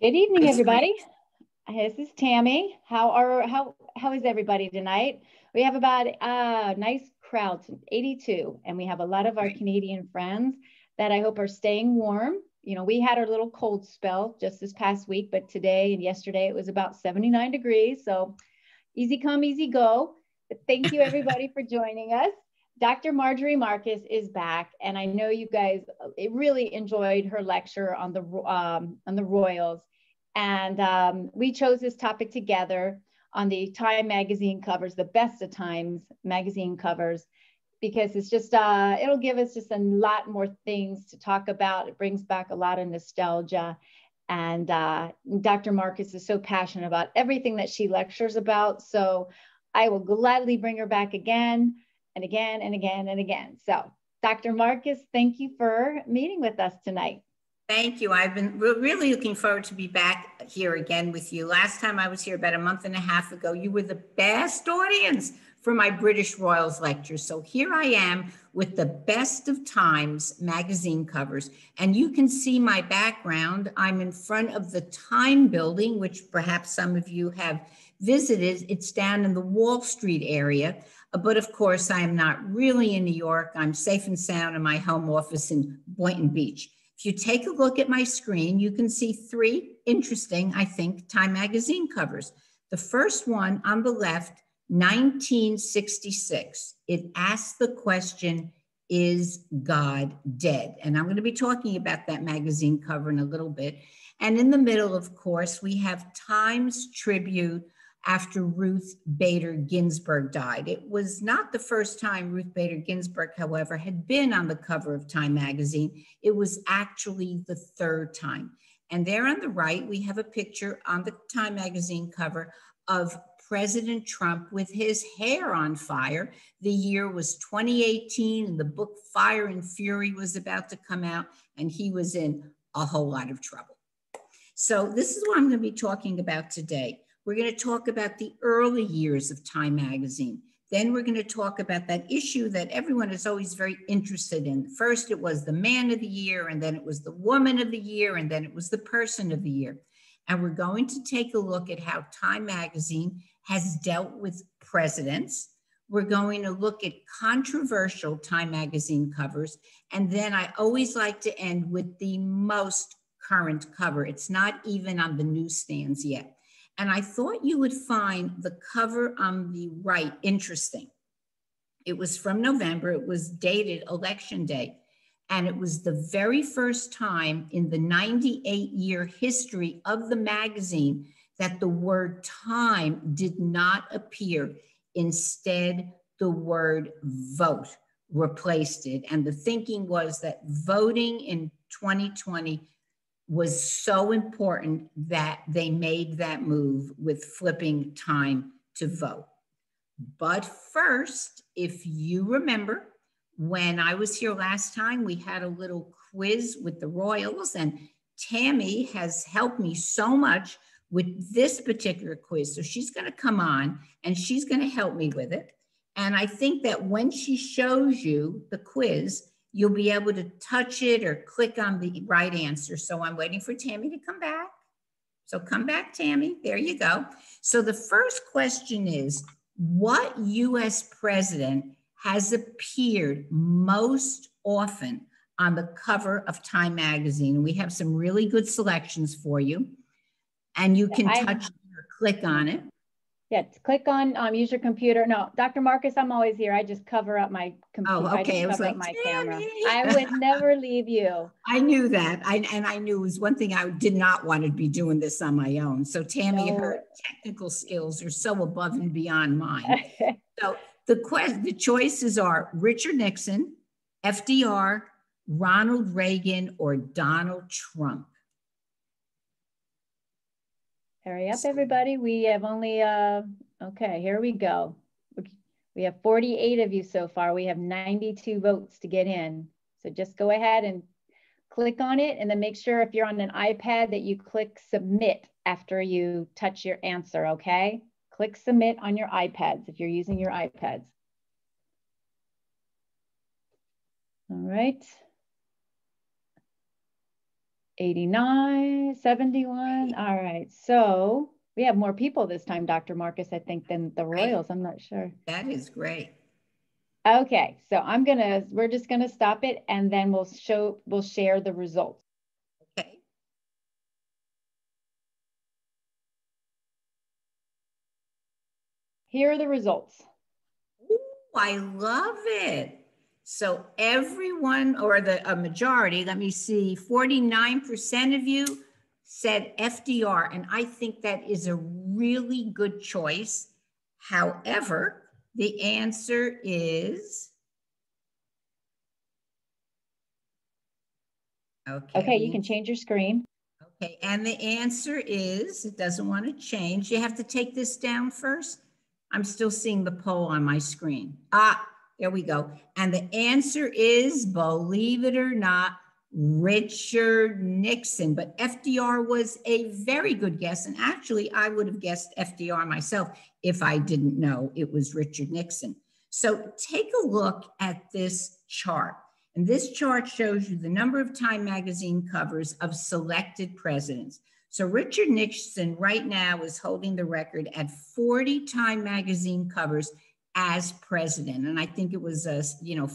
Good evening, My everybody. screen. This is Tammy. How is everybody tonight? We have about a nice crowd, 82, and we have a lot of our Great. Canadian friends that I hope are staying warm. You know, we had our little cold spell just this past week, but today and yesterday it was about 79 degrees. So easy come, easy go. But thank you everybody for joining us. Dr. Margery Marcus is back, and I know you guys really enjoyed her lecture on the royals. And we chose this topic together on the Time magazine covers, the best of Times magazine covers, because it's just, it'll give us just a lot more things to talk about. It brings back a lot of nostalgia. And Dr. Marcus is so passionate about everything that she lectures about. So I will gladly bring her back again and again and again and again. So Dr. Marcus, thank you for meeting with us tonight. Thank you. I've been really looking forward to be back here again with you. Last time I was here about a month and a half ago, you were the best audience for my British Royals lecture. So here I am with the best of Times magazine covers. And you can see my background. I'm in front of the Time building, which perhaps some of you have visited. It's down in the Wall Street area. But of course, I am not really in New York. I'm safe and sound in my home office in Boynton Beach. If you take a look at my screen, you can see three interesting, I think, Time magazine covers. The first one on the left, 1966. It asks the question, is God dead? And I'm going to be talking about that magazine cover in a little bit. And in the middle, of course, we have Time's tribute after Ruth Bader Ginsburg died. It was not the first time Ruth Bader Ginsburg, however, had been on the cover of Time magazine. It was actually the third time. And there on the right, we have a picture on the Time magazine cover of President Trump with his hair on fire. The year was 2018, and the book Fire and Fury was about to come out, and he was in a whole lot of trouble. So this is what I'm going to be talking about today. We're going to talk about the early years of Time magazine. Then we're going to talk about that issue that everyone is always very interested in. First, it was the man of the year, and then it was the woman of the year, and then it was the person of the year. And we're going to take a look at how Time magazine has dealt with presidents. We're going to look at controversial Time magazine covers. And then I always like to end with the most current cover. It's not even on the newsstands yet. And I thought you would find the cover on the right interesting. It was from November. It was dated Election Day. And it was the very first time in the 98-year history of the magazine that the word time did not appear. Instead, the word vote replaced it. And the thinking was that voting in 2020 was so important that they made that move with flipping time to vote. But first, if you remember, when I was here last time, we had a little quiz with the Royals, and Tammy has helped me so much with this particular quiz. So she's going to come on and she's going to help me with it. And I think that when she shows you the quiz, you'll be able to touch it or click on the right answer. So I'm waiting for Tammy to come back. So come back, Tammy. There you go. So the first question is, what US president has appeared most often on the cover of Time magazine? And we have some really good selections for you. And you can touch it or click on it. Yeah, click on use your computer. No, Dr. Marcus, I'm always here. I just cover up my computer. Oh, okay. I just cover like, up my camera. I would never leave you. I knew that. And I knew it was one thing I did not want to be doing this on my own. So Tammy, her technical skills are so above and beyond mine. So the choices are Richard Nixon, FDR, Ronald Reagan, or Donald Trump. Hurry up, everybody. We have only, okay, here we go. We have 48 of you so far. We have 92 votes to get in. So just go ahead and click on it, and then make sure if you're on an iPad that you click submit after you touch your answer, okay? Click submit on your iPads if you're using your iPads. All right. 89, 71. All right. So we have more people this time, Dr. Marcus, I think, than the Royals. I'm not sure. That is great. Okay. So we're just gonna stop it and then we'll share the results. Okay. Here are the results. Ooh, I love it. So everyone, or a majority, let me see, 49% of you said FDR, and I think that is a really good choice. However, the answer is, Okay, you can change your screen. Okay, and the answer is, it doesn't want to change. You have to take this down first. I'm still seeing the poll on my screen. There we go. And the answer is, believe it or not, Richard Nixon. But FDR was a very good guess. And actually, I would have guessed FDR myself if I didn't know it was Richard Nixon. So take a look at this chart. And this chart shows you the number of Time magazine covers of selected presidents. So Richard Nixon right now is holding the record at 40 Time magazine covers as president. And I think it was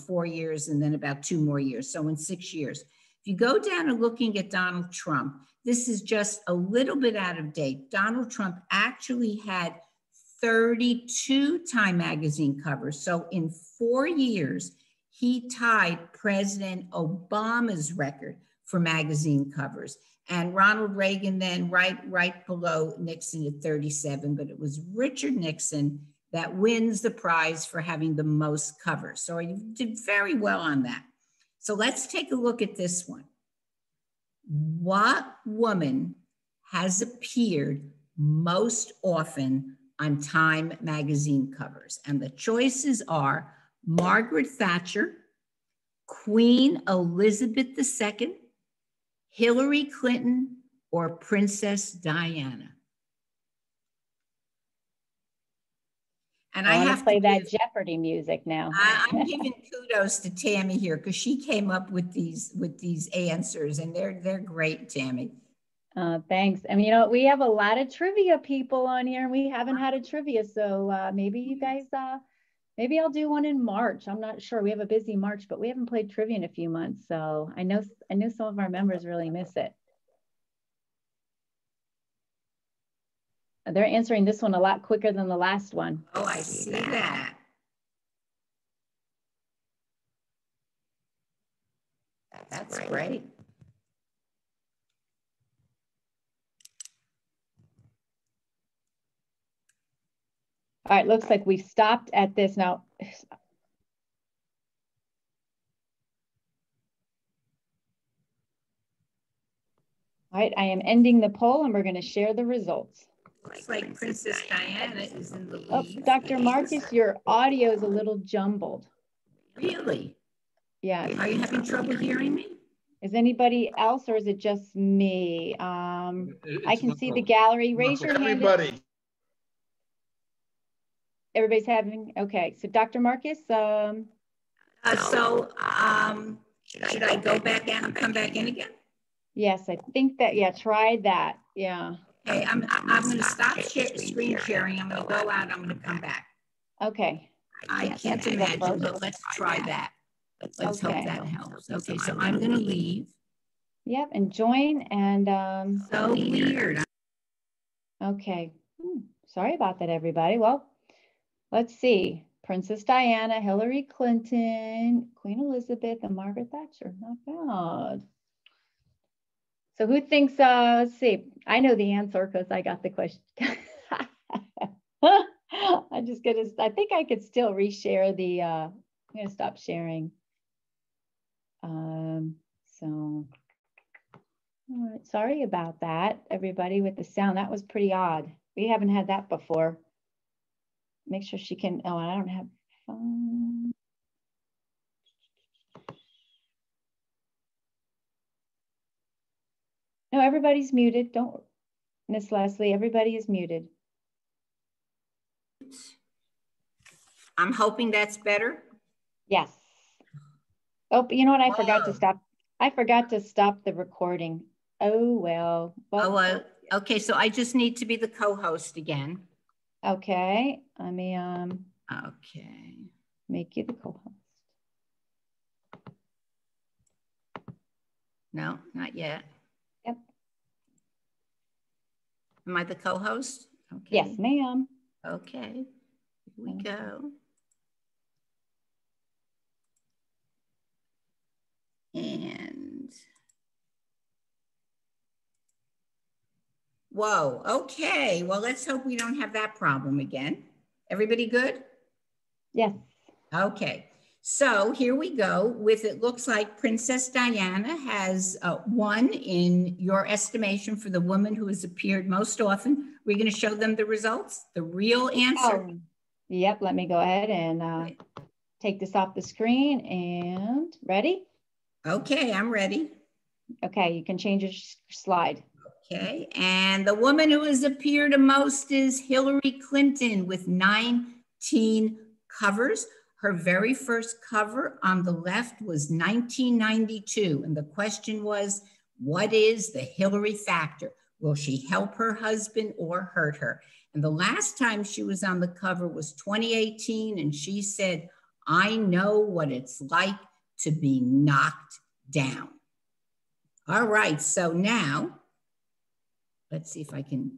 4 years and then about 2 more years. So in 6 years. If you go down and looking at Donald Trump, this is just a little bit out of date. Donald Trump actually had 32 Time magazine covers. So in 4 years, he tied President Obama's record for magazine covers. And Ronald Reagan then right below Nixon at 37, but it was Richard Nixon that wins the prize for having the most covers. So you did very well on that. So let's take a look at this one. What woman has appeared most often on Time magazine covers? And the choices are Margaret Thatcher, Queen Elizabeth II, Hillary Clinton, or Princess Diana. And I have to play that Jeopardy music now. I'm giving kudos to Tammy here because she came up with these answers, and they're great, Tammy. Thanks. I mean, we have a lot of trivia people on here, and we haven't had a trivia, so maybe you guys, maybe I'll do one in March. I'm not sure. We have a busy March, but we haven't played trivia in a few months, so I know some of our members really miss it. They're answering this one a lot quicker than the last one. Oh, I see that. That's great. All right, looks like we've stopped at this now. All right, I am ending the poll and we're going to share the results. Looks like Princess Diana is in the lead. Oh, Dr. Marcus, your audio is a little jumbled. Really? Yeah. Are you having trouble hearing me? Is anybody else or is it just me? I can see the gallery. Raise your hand. Everybody. Everybody's having, okay. So Dr. Marcus. Should I go back out and come back in again? Yes, I think that, yeah, try that. Yeah. Okay, I'm going to stop screen sharing. I'm going to go out. I'm going to come back. Okay. I can't imagine, but let's try that. Let's hope that helps. Okay, so I'm going to leave. Yep, and join and so weird. Okay. Sorry about that, everybody. Well, let's see. Princess Diana, Hillary Clinton, Queen Elizabeth, and Margaret Thatcher. Not bad. So who thinks, let's see, I know the answer because I got the question. I think I could still reshare the, I'm going to stop sharing. All right, sorry about that, everybody, with the sound. That was pretty odd. We haven't had that before. Make sure she can, oh, I don't have phone. No, everybody's muted. Don't, Miss Leslie, everybody is muted. I'm hoping that's better. Yes. Oh, but you know what? I forgot to stop the recording. Oh, well. Okay, so I just need to be the co-host again. Okay, let me Okay. make you the co-host. No, not yet. Yep. Am I the co-host? Okay. Yes, ma'am. Okay, here we go. And whoa, okay. Well, let's hope we don't have that problem again. Everybody good? Yes. Okay, so here we go with, it looks like Princess Diana has won in your estimation for the woman who has appeared most often. We're going to show them the results, the real answer. Oh, yep, let me go ahead and take this off the screen and ready? Okay, I'm ready. Okay, you can change your slide. Okay, and the woman who has appeared the most is Hillary Clinton with 19 covers. Her very first cover on the left was 1992. And the question was, what is the Hillary factor? Will she help her husband or hurt her? And the last time she was on the cover was 2018. And she said, I know what it's like to be knocked down. All right, so now, let's see if I can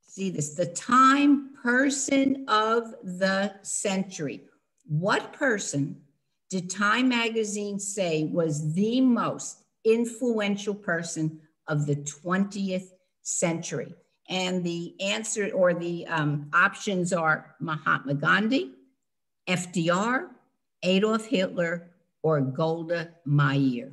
see this. The Time Person of the Century. What person did Time magazine say was the most influential person of the 20th century? And the answer, or the options are Mahatma Gandhi, FDR, Adolf Hitler, or Golda Meir.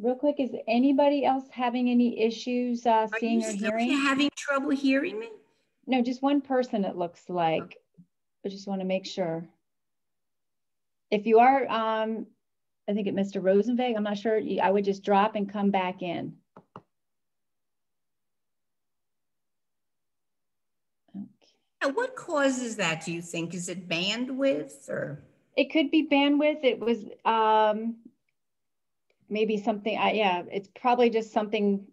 Real quick, is anybody else having any issues seeing or hearing? Are you having trouble hearing me? No, just one person, it looks like. Okay. I just want to make sure. If you are, I think it Mr. Rosenveg, I'm not sure, I would just drop and come back in. Okay. What causes that, do you think? Is it bandwidth or? It could be bandwidth. It was maybe something, yeah, it's probably just something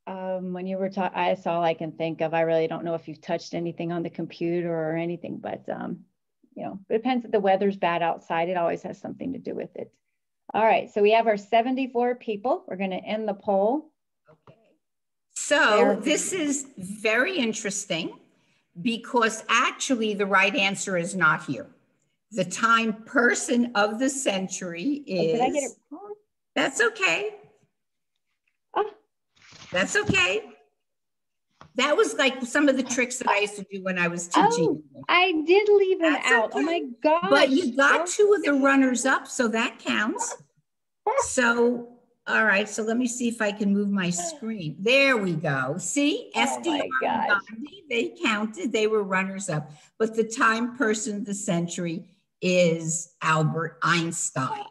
when you were talking, that's all I can think of. I really don't know if you've touched anything on the computer or anything, but you know, it depends if the weather's bad outside. It always has something to do with it. All right, so we have our 74 people. We're going to end the poll. Okay. So this is very interesting because actually the right answer is not here. The Time Person of the Century is. Did I get it wrong? That's okay. Oh. That's okay. That was like some of the tricks that I used to do when I was teaching. Oh, I did leave them out. Okay. Oh my gosh. But you got two of the runners up, so that counts. So, all right, so let me see if I can move my screen. There we go. See, FDR and Gandhi, they counted, they were runners up. But the Time Person of the Century is Albert Einstein.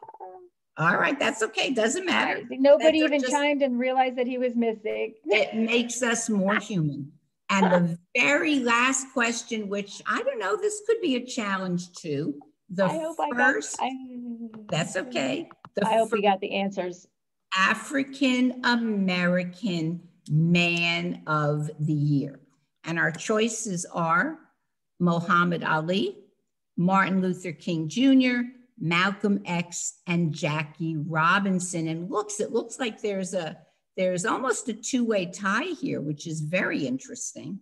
All right, that's okay, doesn't matter. Nobody even chimed and realized that he was missing. It makes us more human. And the very last question, which I don't know, this could be a challenge too. That's okay. I hope we got the answers. African-American Man of the Year. And our choices are Muhammad Ali, Martin Luther King Jr., Malcolm X, and Jackie Robinson. And it looks like there's almost a two-way tie here, which is very interesting.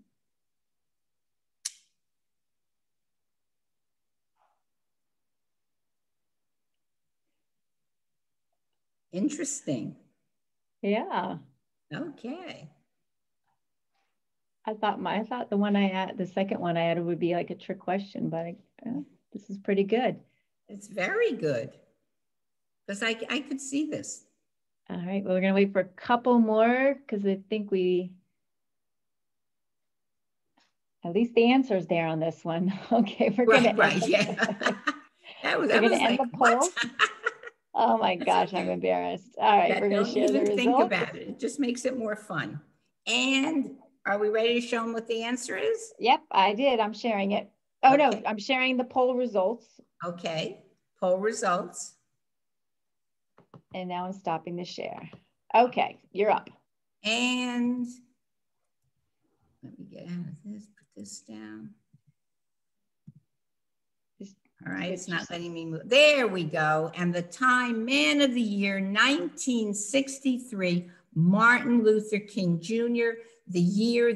Interesting. Yeah. Okay. I thought the one I had, the second one I had would be like a trick question, but this is pretty good. It's very good because I could see this. All right. Well, we're going to wait for a couple more because I think at least the answer's there on this one. Okay. We're going to yeah. That was end like, the poll. Oh my That's gosh, I'm okay. embarrassed. All right, Yeah, we're going to don't share the even think results. about it. It just makes it more fun. And are we ready to show them what the answer is? Yep, I did. I'm sharing it. Oh no, Okay. I'm sharing the poll results. Okay. Poll results. And now I'm stopping the share. Okay, you're up. And let me get out of this, put this down. All right, it's not letting me move. There we go. And the Time Man of the Year, 1963, Martin Luther King Jr., the year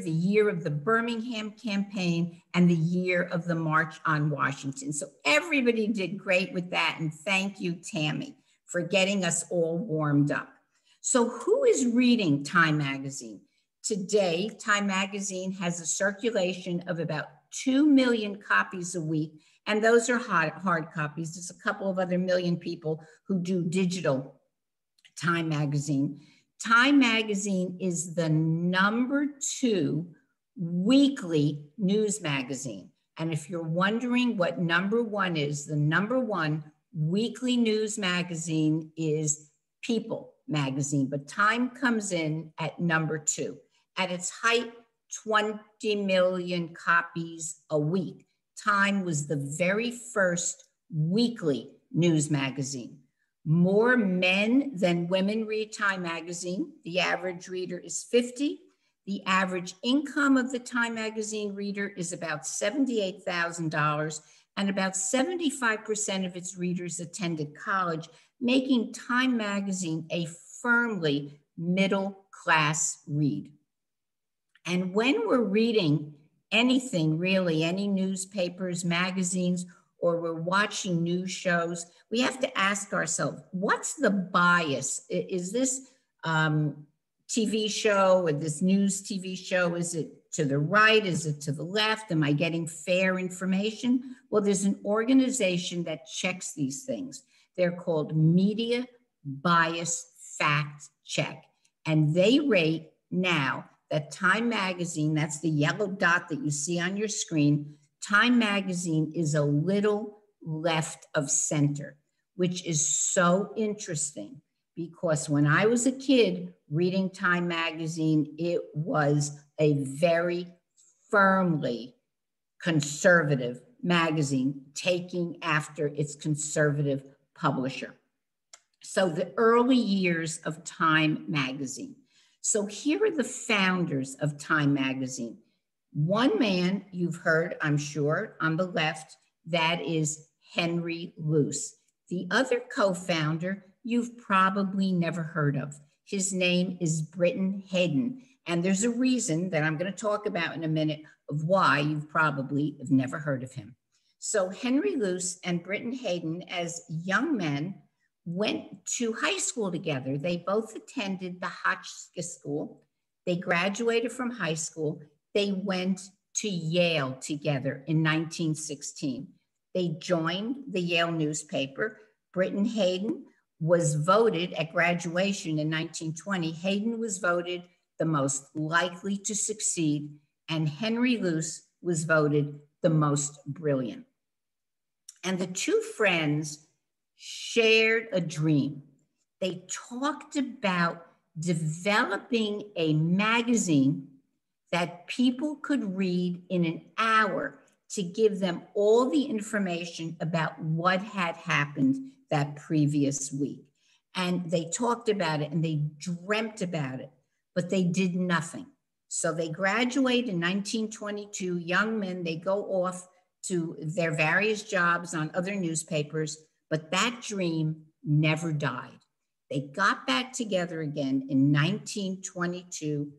of the Birmingham campaign, and the year of the March on Washington. So everybody did great with that. And thank you, Tammy, for getting us all warmed up. So who is reading Time Magazine? Today, Time Magazine has a circulation of about 2 million copies a week. And those are hard copies. There's a couple of other million people who do digital Time Magazine. Time Magazine is the #2 weekly news magazine. And if you're wondering what #1 is, the #1 weekly news magazine is People magazine, but Time comes in at #2. At its height, 20 million copies a week. Time was the very first weekly news magazine. More men than women read Time Magazine. The average reader is 50. The average income of the Time Magazine reader is about $78,000, and about 75% of its readers attended college, making Time Magazine a firmly middle-class read. And when we're reading anything, really, any newspapers, magazines, or we're watching news shows, we have to ask ourselves, what's the bias? Is this TV show or this news TV show, is it to the right? Is it to the left? Am I getting fair information? Well, there's an organization that checks these things. They're called Media Bias Fact Check. And they rate now that Time Magazine, that's the yellow dot that you see on your screen, Time Magazine is a little left of center, which is so interesting because when I was a kid reading Time Magazine, it was a very firmly conservative magazine, taking after its conservative publisher. So the early years of Time Magazine. So here are the founders of Time Magazine. One man you've heard, I'm sure, on the left, that is Henry Luce. The other co-founder you've probably never heard of. His name is Britton Hayden. And there's a reason that I'm going to talk about in a minute of why you've probably have never heard of him. So Henry Luce and Britton Hayden, as young men, went to high school together. They both attended the Hotchkiss School. They graduated from high school. They went to Yale together in 1916. They joined the Yale newspaper. Britton Hayden was voted at graduation in 1920. Hayden was voted the most likely to succeed, and Henry Luce was voted the most brilliant. And the two friends shared a dream. They talked about developing a magazine that people could read in an hour to give them all the information about what had happened that previous week. And they talked about it and they dreamt about it, but they did nothing. So they graduate in 1922, young men, they go off to their various jobs on other newspapers, but that dream never died. They got back together again in 1922,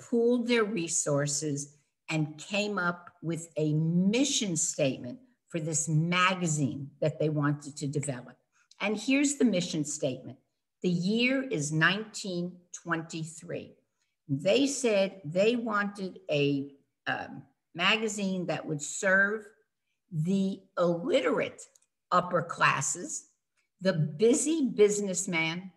pooled their resources, and came up with a mission statement for this magazine that they wanted to develop. And here's the mission statement. The year is 1923. They said they wanted a magazine that would serve the illiterate upper classes, the busy businessman,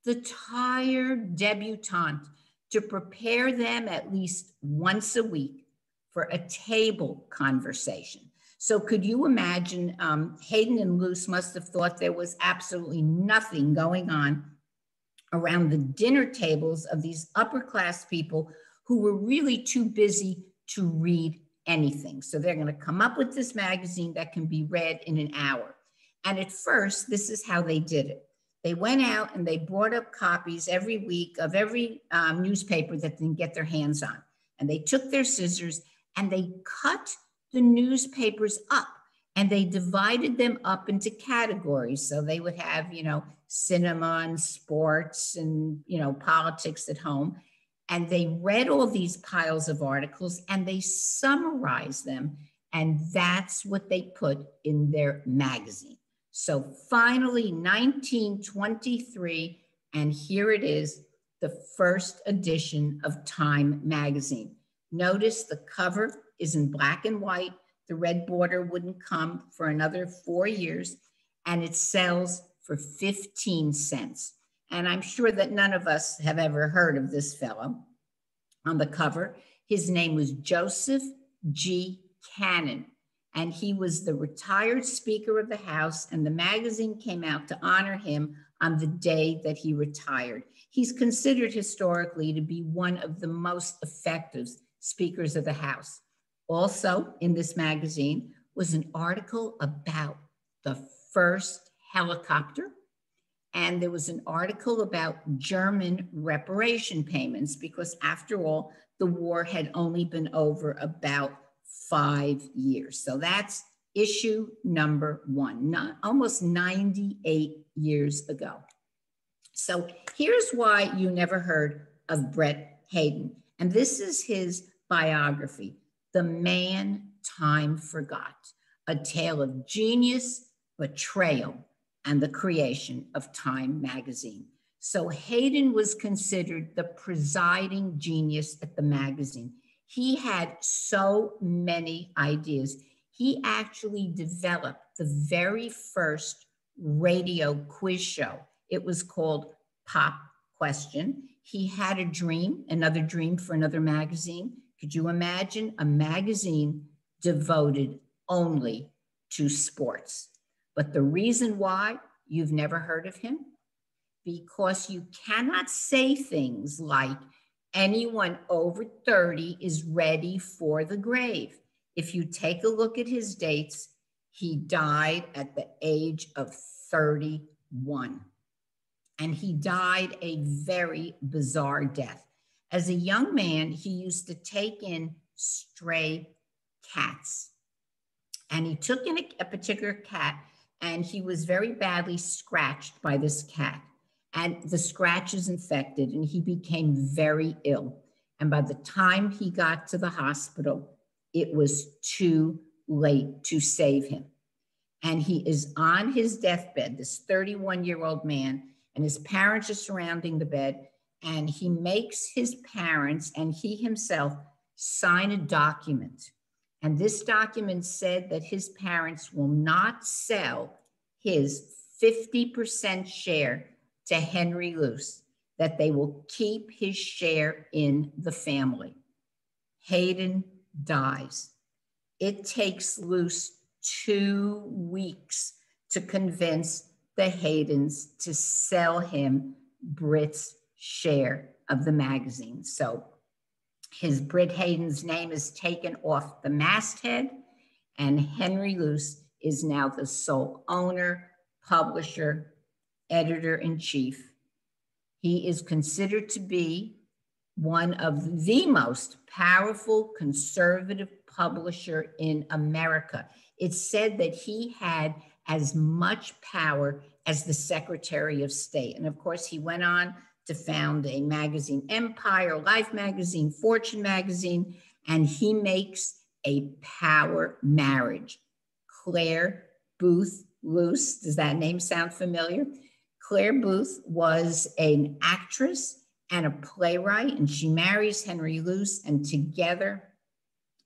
the tired debutante, to prepare them at least once a week for a table conversation. So could you imagine, Hayden and Luce must have thought there was absolutely nothing going on around the dinner tables of these upper class people who were really too busy to read anything. So they're going to come up with this magazine that can be read in an hour. And at first, this is how they did it. They went out and they brought up copies every week of every newspaper that they can get their hands on. And they took their scissors and they cut the newspapers up and they divided them up into categories. So they would have, cinema and sports and, politics at home. And they read all these piles of articles and they summarized them. And that's what they put in their magazine. So finally, 1923, and here it is, the first edition of Time magazine. Notice the cover is in black and white. The red border wouldn't come for another 4 years, and it sells for 15 cents. And I'm sure that none of us have ever heard of this fellow. On the cover, his name was Joseph G. Cannon, and he was the retired Speaker of the House, and the magazine came out to honor him on the day that he retired. He's considered historically to be one of the most effective Speakers of the House. Also in this magazine was an article about the first helicopter, and there was an article about German reparation payments because after all, the war had only been over about 5 years. So that's issue number 1, almost 98 years ago. So here's why you never heard of Bret Hayden. And this is his biography, The Man Time Forgot, a tale of genius, betrayal, and the creation of Time magazine. So Hayden was considered the presiding genius at the magazine. He had so many ideas. He actually developed the very first radio quiz show. It was called Pop Question. He had a dream, another dream for another magazine. Could you imagine a magazine devoted only to sports? But the reason why you've never heard of him, because you cannot say things like anyone over 30 is ready for the grave. If you take a look at his dates, he died at the age of 31. And he died a very bizarre death. As a young man, he used to take in stray cats. And he took in a particular cat, and he was very badly scratched by this cat. And the scratch is infected, and he became very ill. And by the time he got to the hospital, it was too late to save him. And he is on his deathbed, this 31-year-old man, and his parents are surrounding the bed, and he makes his parents and he himself sign a document. And this document said that his parents will not sell his 50% share to Henry Luce, that they will keep his share in the family. Hayden dies. It takes Luce 2 weeks to convince the Haydens to sell him Brit's share of the magazine. So his Brit Hayden's name is taken off the masthead, and Henry Luce is now the sole owner, publisher, editor-in-chief. He is considered to be one of the most powerful conservative publisher in America. It's said that he had as much power as the Secretary of State. And of course, he went on to found a magazine empire, Life magazine, Fortune magazine, and he makes a power marriage. Claire Booth Luce, does that name sound familiar? Claire Booth was an actress and a playwright, and she marries Henry Luce, and together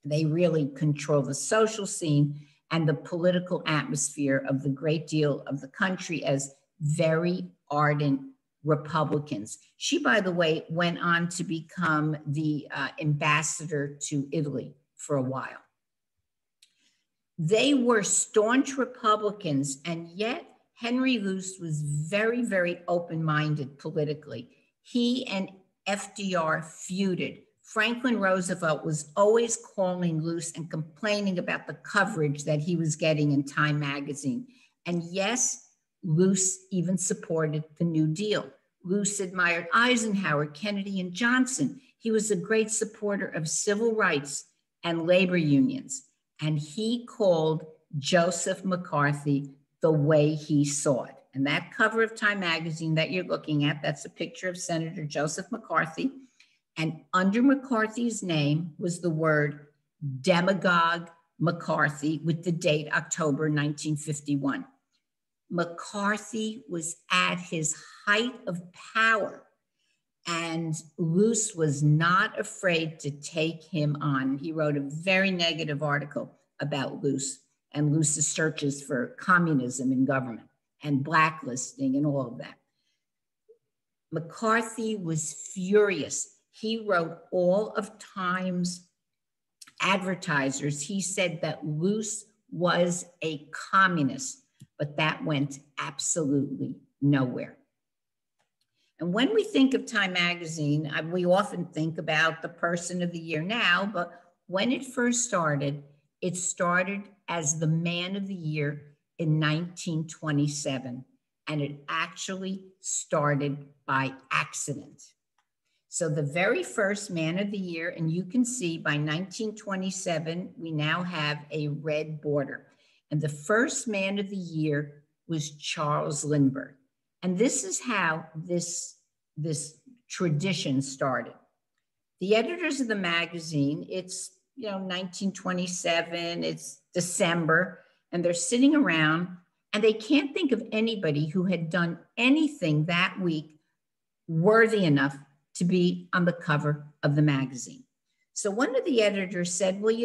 they really control the social scene and the political atmosphere of the great deal of the country as very ardent Republicans. She, by the way, went on to become the ambassador to Italy for a while. They were staunch Republicans, and yet Henry Luce was very, very open-minded politically. He and FDR feuded. Franklin Roosevelt was always calling Luce and complaining about the coverage that he was getting in Time magazine. And yes, Luce even supported the New Deal. Luce admired Eisenhower, Kennedy, and Johnson. He was a great supporter of civil rights and labor unions. And he called Joseph McCarthy the way he saw it. And that cover of Time magazine that you're looking at, that's a picture of Senator Joseph McCarthy. And under McCarthy's name was the word demagogue McCarthy with the date October 1951. McCarthy was at his height of power, and Luce was not afraid to take him on. He wrote a very negative article about Luce and Luce's searches for communism in government and blacklisting and all of that. McCarthy was furious. He wrote all of Time's advertisers. He said that Luce was a communist, but that went absolutely nowhere. And when we think of Time magazine, we often think about the person of the year now, but when it first started, it started as the man of the year in 1927, and it actually started by accident. So the very first man of the year, and you can see by 1927, we now have a red border. And the first man of the year was Charles Lindbergh. And this is how this tradition started. The editors of the magazine, it's 1927, it's December, and they're sitting around and they can't think of anybody who had done anything that week worthy enough to be on the cover of the magazine. So one of the editors said, well,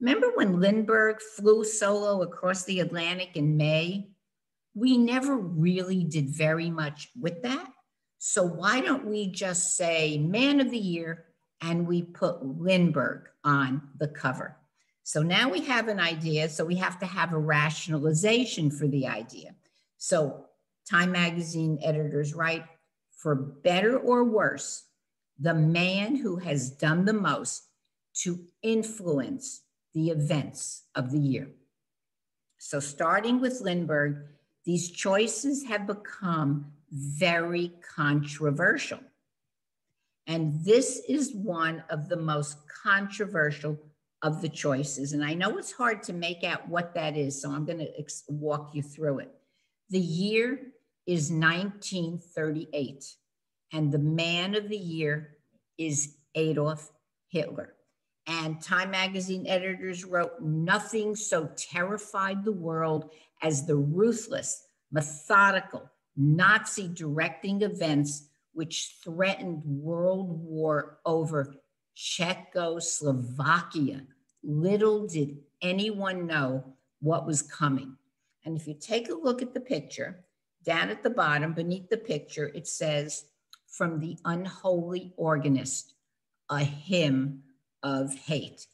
remember when Lindbergh flew solo across the Atlantic in May? We never really did very much with that. So why don't we just say man of the year and we put Lindbergh on the cover? So now we have an idea, so we have to have a rationalization for the idea. So Time magazine editors write, for better or worse, the man who has done the most to influence the events of the year. So starting with Lindbergh, these choices have become very controversial. And this is one of the most controversial of the choices. And I know it's hard to make out what that is, so I'm going to walk you through it. The year is 1938, and the man of the year is Adolf Hitler. And Time magazine editors wrote, nothing so terrified the world as the ruthless, methodical, Nazi directing events which threatened world war over Czechoslovakia. Little did anyone know what was coming. And if you take a look at the picture, down at the bottom, beneath the picture, it says, from the unholy organist, a hymn of hate.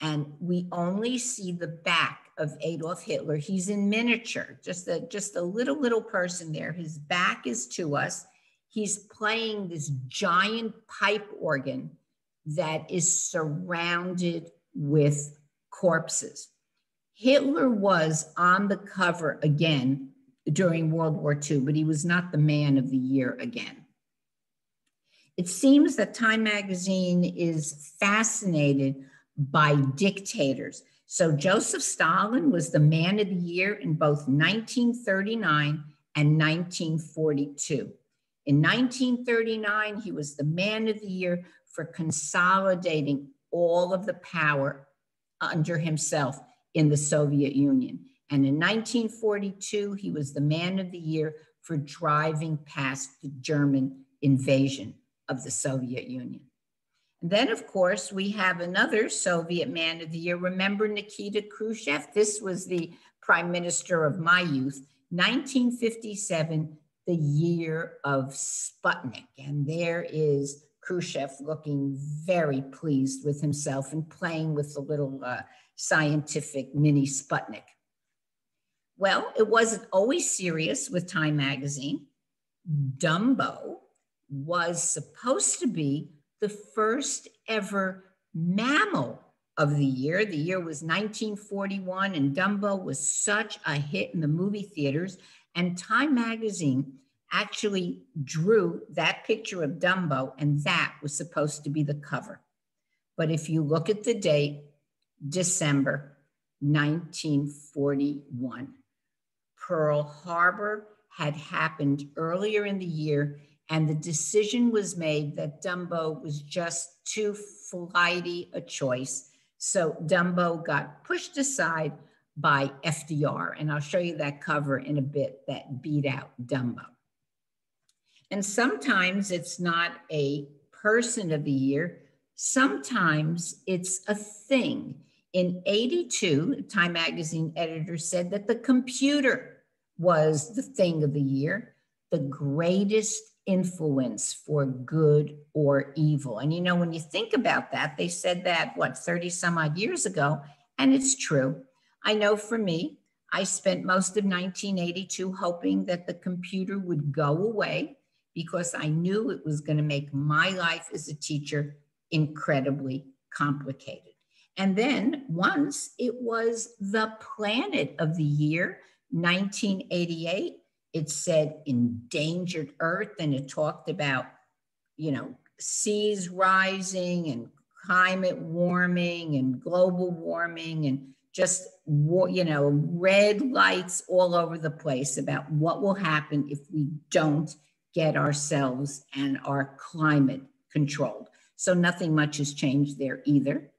And we only see the back of Adolf Hitler. He's in miniature, just a little person there. His back is to us. He's playing this giant pipe organ that is surrounded with corpses. Hitler was on the cover again during World War II, but he was not the man of the year again. It seems that Time magazine is fascinated by dictators. So Joseph Stalin was the man of the year in both 1939 and 1942. In 1939, he was the man of the year for consolidating all of the power under himself in the Soviet Union. And in 1942, he was the man of the year for driving past the German invasion of the Soviet Union. And then, of course, we have another Soviet man of the year. Remember Nikita Khrushchev? This was the prime minister of my youth. 1957, the year of Sputnik. And there is Khrushchev looking very pleased with himself and playing with the little scientific mini Sputnik. Well, it wasn't always serious with Time magazine. Dumbo was supposed to be the first ever mammal of the year. The year was 1941, and Dumbo was such a hit in the movie theaters. And Time magazine actually drew that picture of Dumbo, and that was supposed to be the cover. But if you look at the date, December 1941, Pearl Harbor had happened earlier in the year, and the decision was made that Dumbo was just too flighty a choice. So Dumbo got pushed aside by FDR, and I'll show you that cover in a bit that beat out Dumbo. And sometimes it's not a person of the year, sometimes it's a thing. In '82, Time magazine editor said that the computer was the thing of the year, the greatest influence for good or evil. And you know, when you think about that, they said that, what, 30 some odd years ago, and it's true. I know for me, I spent most of 1982 hoping that the computer would go away because I knew it was going to make my life as a teacher incredibly complicated. And then once it was the planet of the year, 1988, it said endangered Earth, and it talked about, you know, seas rising and climate warming and global warming and just, you know, red lights all over the place about what will happen if we don't get ourselves and our climate controlled. So nothing much has changed there either.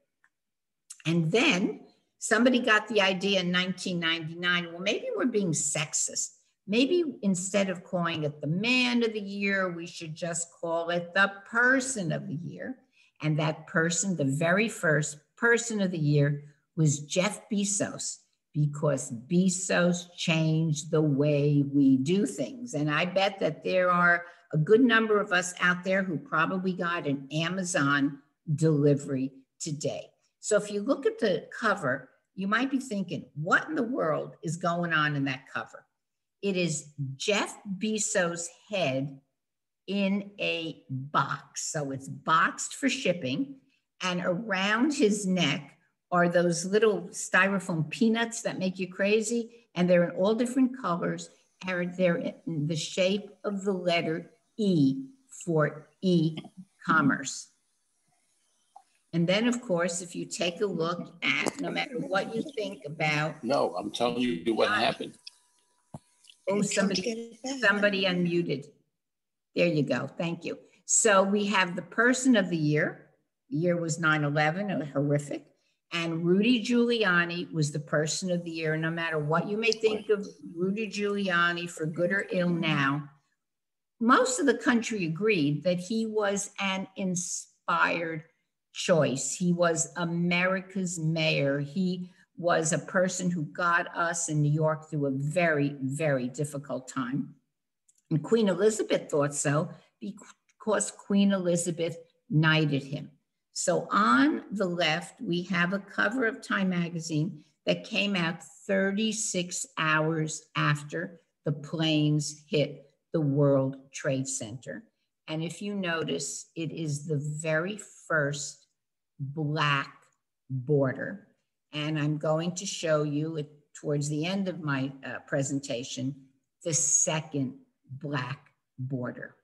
And then somebody got the idea in 1999, well, maybe we're being sexist. Maybe instead of calling it the man of the year, we should just call it the person of the year. And that person, the very first person of the year, was Jeff Bezos, because Bezos changed the way we do things. And I bet that there are a good number of us out there who probably got an Amazon delivery today. So if you look at the cover, you might be thinking, what in the world is going on in that cover? It is Jeff Bezos' head in a box. So it's boxed for shipping, and around his neck are those little styrofoam peanuts that make you crazy, and they're in all different colors, and they're in the shape of the letter E for e-commerce. And then, of course, if you take a look at, no matter what you think about... No, I'm telling you what happened. Oh, somebody unmuted. There you go. Thank you. So we have the person of the year. The year was 9/11, it was horrific. And Rudy Giuliani was the person of the year. No matter what you may think of Rudy Giuliani, for good or ill now, most of the country agreed that he was an inspired choice. He was America's mayor. He was a person who got us in New York through a very, very difficult time. And Queen Elizabeth thought so because Queen Elizabeth knighted him. So on the left, we have a cover of Time magazine that came out 36 hours after the planes hit the World Trade Center. And if you notice, it is the very first black border. And I'm going to show you towards the end of my presentation, the second black border.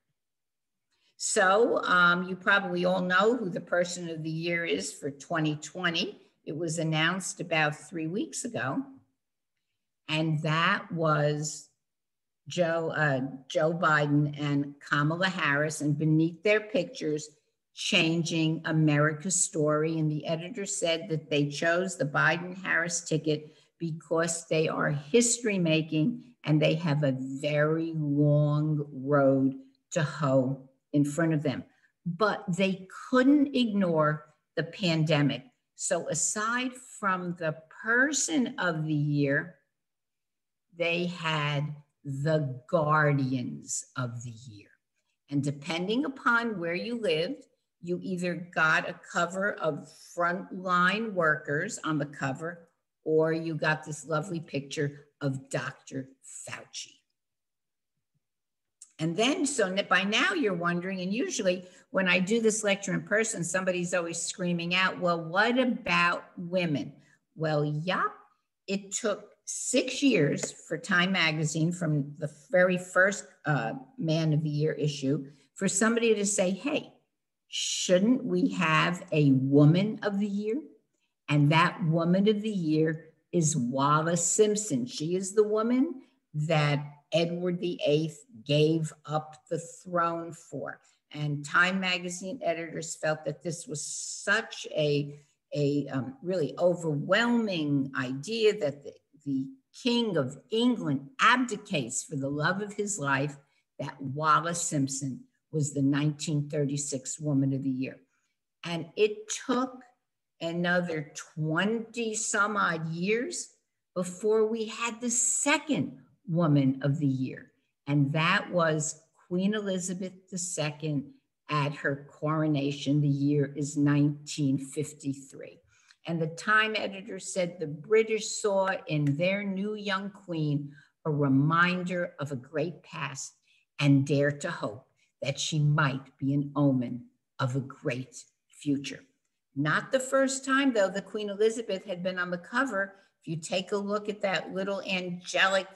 So you probably all know who the person of the year is for 2020. It was announced about 3 weeks ago. And that was Joe Biden and Kamala Harris, and beneath their pictures, changing America's story. And the editor said that they chose the Biden-Harris ticket because they are history making and they have a very long road to hoe in front of them. But they couldn't ignore the pandemic. So aside from the person of the year, they had the guardians of the year. And depending upon where you lived, you either got a cover of frontline workers on the cover, or you got this lovely picture of Dr. Fauci. And then, so by now you're wondering, and usually when I do this lecture in person, somebody's always screaming out, well, what about women? Well, yup, it took 6 years for Time magazine, from the very first Man of the Year issue, for somebody to say, hey, shouldn't we have a Woman of the Year? And that Woman of the Year is Wallace Simpson. She is the woman that Edward VIII gave up the throne for. And Time magazine editors felt that this was such a really overwhelming idea that the King of England abdicates for the love of his life, that Wallace Simpson was the 1936 Woman of the Year. And it took another 20 some odd years before we had the second Woman of the Year. And that was Queen Elizabeth II at her coronation. The year is 1953. And the Time editor said the British saw in their new young queen a reminder of a great past and dared to hope that she might be an omen of a great future. Not the first time, though, that Queen Elizabeth had been on the cover. If you take a look at that little angelic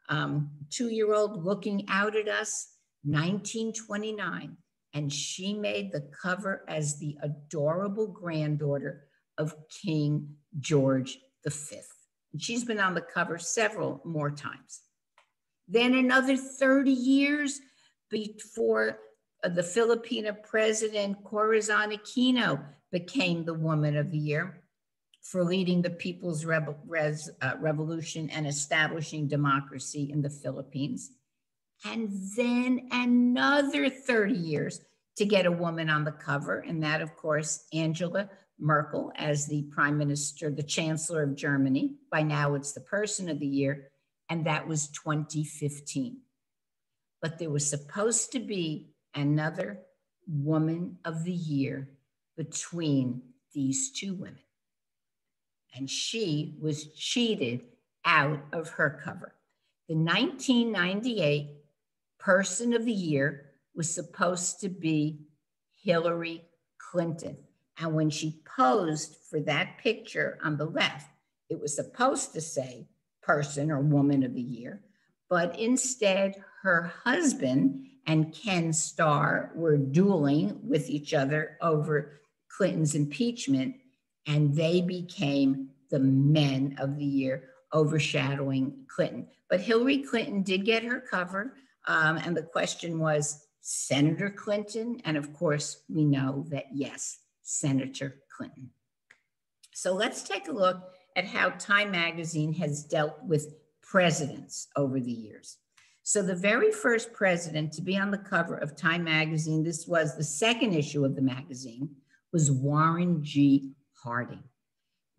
2-year-old looking out at us, 1929, and she made the cover as the adorable granddaughter of King George V. And she's been on the cover several more times. Then another 30 years before the Filipino president Corazon Aquino became the Woman of the Year for leading the People's Revolution and establishing democracy in the Philippines. And then another 30 years to get a woman on the cover. And that, of course, Angela Merkel as the Prime Minister, the Chancellor of Germany. By now it's the Person of the Year. And that was 2015. But there was supposed to be another Woman of the Year between these two women. And she was cheated out of her cover. The 1998 Person of the Year was supposed to be Hillary Clinton. And when she posed for that picture on the left, it was supposed to say Person or Woman of the Year, but instead her husband and Ken Starr were dueling with each other over Clinton's impeachment, and they became the Men of the Year, overshadowing Clinton. But Hillary Clinton did get her cover, and the question was Senator Clinton, and of course we know that yes, Senator Clinton. So let's take a look at how Time magazine has dealt with presidents over the years. So the very first president to be on the cover of Time magazine, this was the second issue of the magazine, was Warren G. Harding.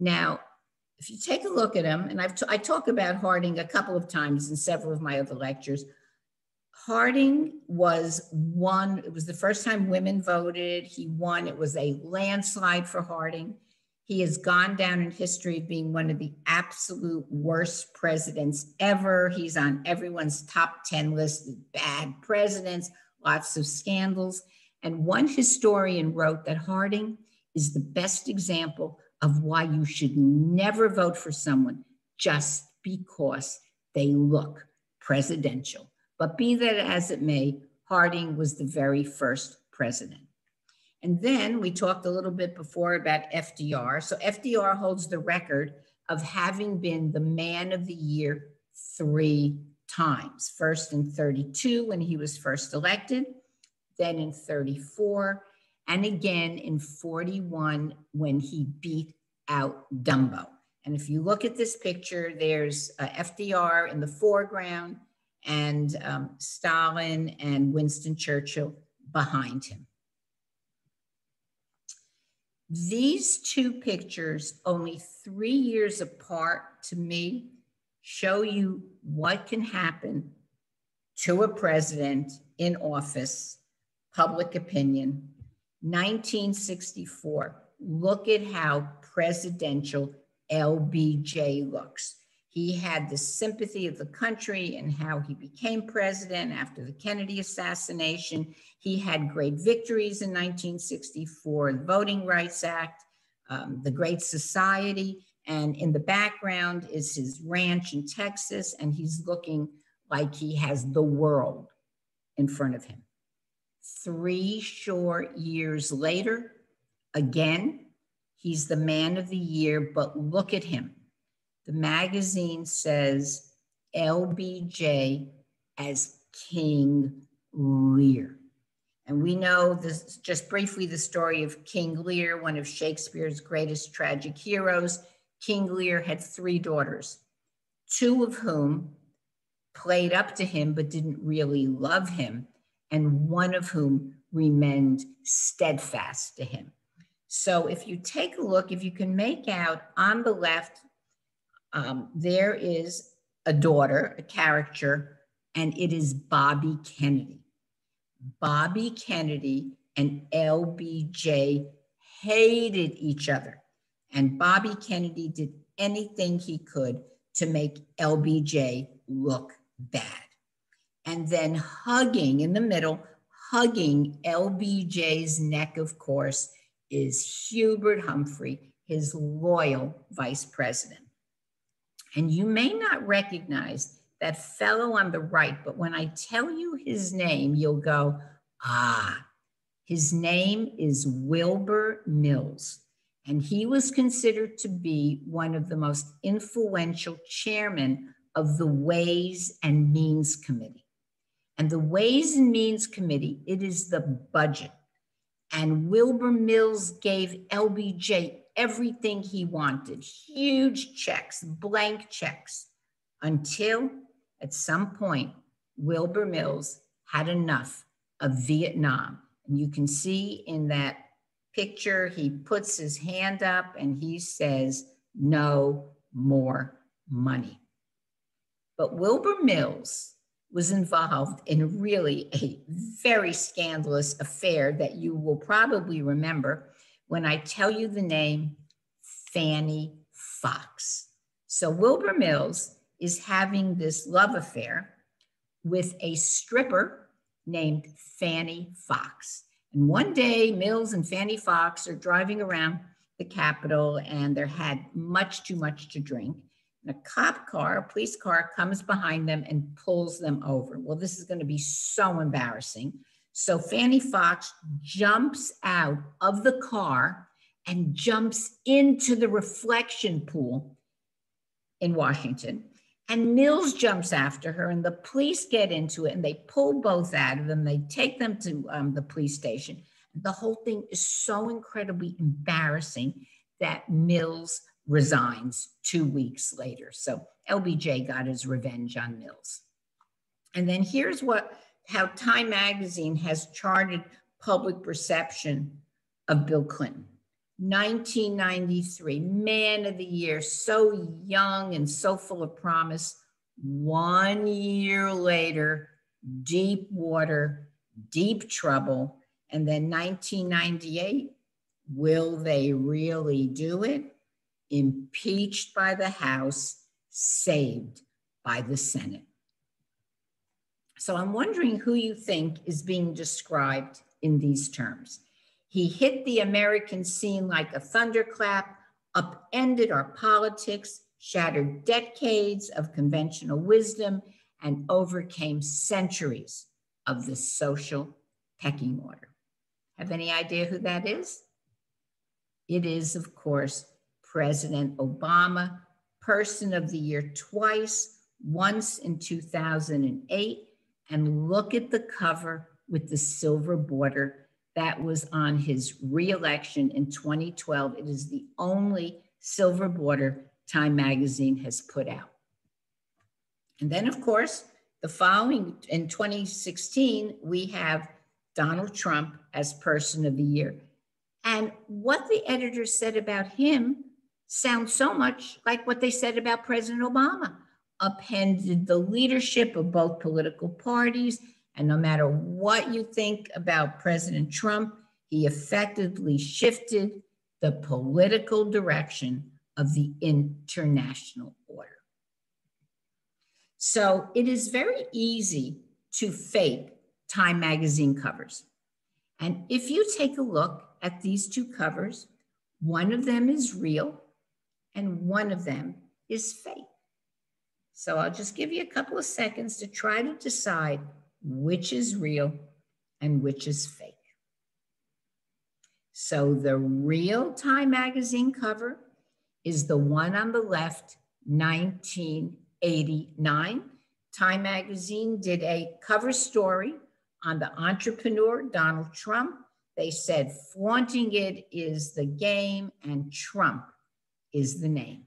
Now, if you take a look at him, and I talk about Harding a couple of times in several of my other lectures, Harding was one, it was the first time women voted, he won, it was a landslide for Harding. He has gone down in history of being one of the absolute worst presidents ever. He's on everyone's top 10 list of bad presidents, lots of scandals. And one historian wrote that Harding is the best example of why you should never vote for someone just because they look presidential. But be that as it may, Harding was the very first president. And then we talked a little bit before about FDR. So FDR holds the record of having been the Man of the Year 3 times. First in 32 when he was first elected, then in 34, and again in 41 when he beat out Dumbo. And if you look at this picture, there's FDR in the foreground and Stalin and Winston Churchill behind him. These two pictures, only 3 years apart, to me, show you what can happen to a president in office, public opinion. 1964. Look at how presidential LBJ looks. He had the sympathy of the country and how he became president after the Kennedy assassination. He had great victories in 1964, the Voting Rights Act, the Great Society, and in the background is his ranch in Texas, and he's looking like he has the world in front of him. 3 short years later, again, he's the man of the year, but look at him. The magazine says LBJ as King Lear. And we know this, just briefly, the story of King Lear, one of Shakespeare's greatest tragic heroes. King Lear had 3 daughters, 2 of whom played up to him but didn't really love him, and 1 of whom remained steadfast to him. So if you take a look, if you can make out on the left, there is a daughter, a caricature, and it is Bobby Kennedy. Bobby Kennedy and LBJ hated each other. And Bobby Kennedy did anything he could to make LBJ look bad. And then hugging in the middle, hugging LBJ's neck, of course, is Hubert Humphrey, his loyal vice president. And you may not recognize that fellow on the right, but when I tell you his name, you'll go, ah, his name is Wilbur Mills. And he was considered to be one of the most influential chairmen of the Ways and Means Committee. And the Ways and Means Committee, it is the budget. And Wilbur Mills gave LBJ everything he wanted, huge checks, blank checks, until at some point, Wilbur Mills had enough of Vietnam. And you can see in that picture, he puts his hand up and he says, no more money. But Wilbur Mills was involved in really a very scandalous affair that you will probably remember when I tell you the name Fanny Fox. So Wilbur Mills is having this love affair with a stripper named Fanny Fox. And one day, Mills and Fanny Fox are driving around the Capitol and they're had much too much to drink. And a cop car, a police car, comes behind them and pulls them over. Well, this is going to be so embarrassing. So Fanny Fox jumps out of the car and jumps into the reflection pool in Washington. And Mills jumps after her, and the police get into it, and they pull both out of them. They take them to the police station. The whole thing is so incredibly embarrassing that Mills resigns 2 weeks later. So LBJ got his revenge on Mills. And then here's how Time magazine has charted public perception of Bill Clinton. 1993, man of the year, so young and so full of promise. 1 year later, deep water, deep trouble. And then 1998, will they really do it? Impeached by the House, saved by the Senate. So I'm wondering who you think is being described in these terms. He hit the American scene like a thunderclap, upended our politics, shattered decades of conventional wisdom, and overcame centuries of the social pecking order. Have any idea who that is? It is, of course, President Obama, Person of the Year twice, once in 2008. And look at the cover with the silver border. That was on his re-election in 2012. It is the only silver border Time magazine has put out. And then, of course, the following, in 2016, we have Donald Trump as Person of the Year. And what the editor said about him sounds so much like what they said about President Obama. Upended the leadership of both political parties. And no matter what you think about President Trump, He effectively shifted the political direction of the international order. So it is very easy to fake Time magazine covers. And if you take a look at these two covers, one of them is real and one of them is fake. So I'll just give you a couple of seconds to try to decide which is real and which is fake. So the real Time magazine cover is the one on the left, 1989. Time magazine did a cover story on the entrepreneur, Donald Trump. They said flaunting it is the game and Trump is the name.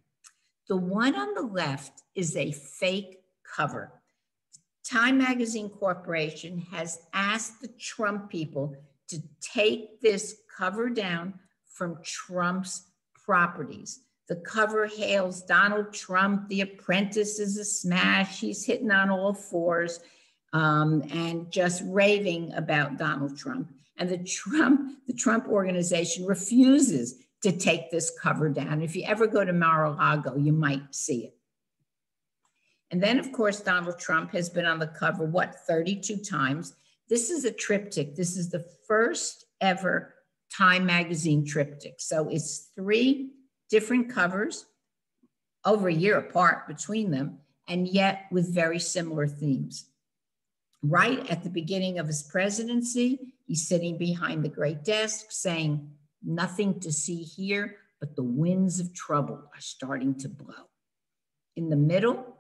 The one on the left is a fake cover. Time Magazine Corporation has asked the Trump people to take this cover down from Trump's properties. The cover hails Donald Trump. The Apprentice is a smash. He's hitting on all fours and just raving about Donald Trump. And the Trump organization refuses to take this cover down. If you ever go to Mar-a-Lago, you might see it. And then, of course, Donald Trump has been on the cover, 32 times. This is a triptych. This is the first ever Time Magazine triptych. So it's 3 different covers, over a year apart between them, and yet with very similar themes. Right at the beginning of his presidency, he's sitting behind the great desk saying, "Nothing to see here, but the winds of trouble are starting to blow." In the middle,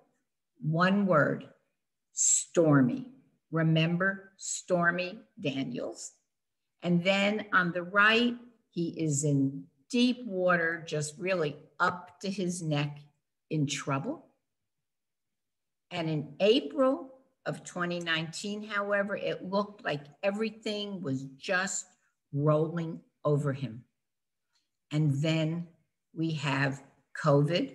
one word, stormy. Remember Stormy Daniels? And then on the right, he is in deep water, just really up to his neck in trouble. And in April of 2019, however, it looked like everything was just rolling over him. And then we have COVID.